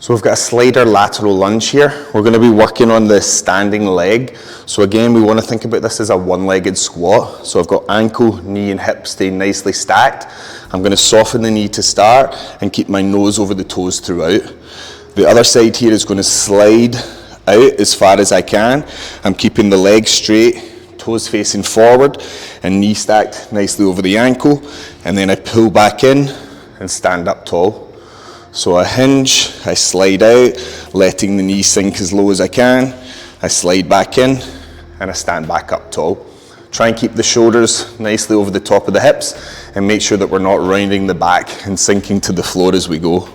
So we've got a slider lateral lunge here. We're going to be working on the standing leg. So again, we want to think about this as a one-legged squat. So I've got ankle, knee and hip staying nicely stacked. I'm going to soften the knee to start and keep my nose over the toes throughout. The other side here is going to slide out as far as I can. I'm keeping the legs straight, toes facing forward and knee stacked nicely over the ankle. And then I pull back in and stand up tall. So I hinge, I slide out, letting the knee sink as low as I can. I slide back in and I stand back up tall. Try and keep the shoulders nicely over the top of the hips and make sure that we're not rounding the back and sinking to the floor as we go.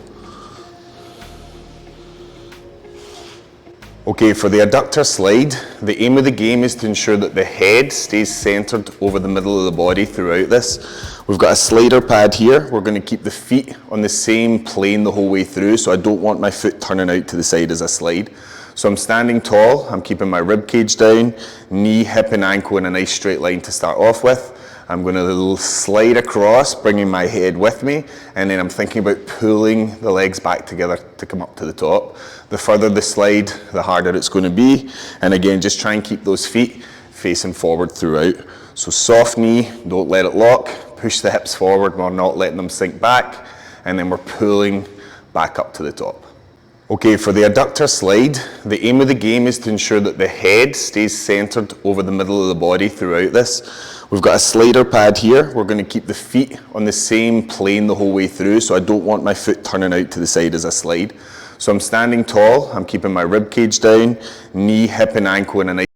Okay, for the adductor slide, the aim of the game is to ensure that the head stays centered over the middle of the body throughout this. We've got a slider pad here. We're going to keep the feet on the same plane the whole way through, so I don't want my foot turning out to the side as I slide. So I'm standing tall, I'm keeping my rib cage down, knee, hip and ankle in a nice straight line to start off with. I'm going to slide across, bringing my head with me, and then I'm thinking about pulling the legs back together to come up to the top. The further the slide, the harder it's going to be. And again, just try and keep those feet facing forward throughout. So soft knee, don't let it lock. Push the hips forward, we're not letting them sink back. And then we're pulling back up to the top. Okay, for the adductor slide, the aim of the game is to ensure that the head stays centered over the middle of the body throughout this. We've got a slider pad here. We're going to keep the feet on the same plane the whole way through, so I don't want my foot turning out to the side as I slide. So I'm standing tall, I'm keeping my rib cage down, knee, hip and ankle in a nice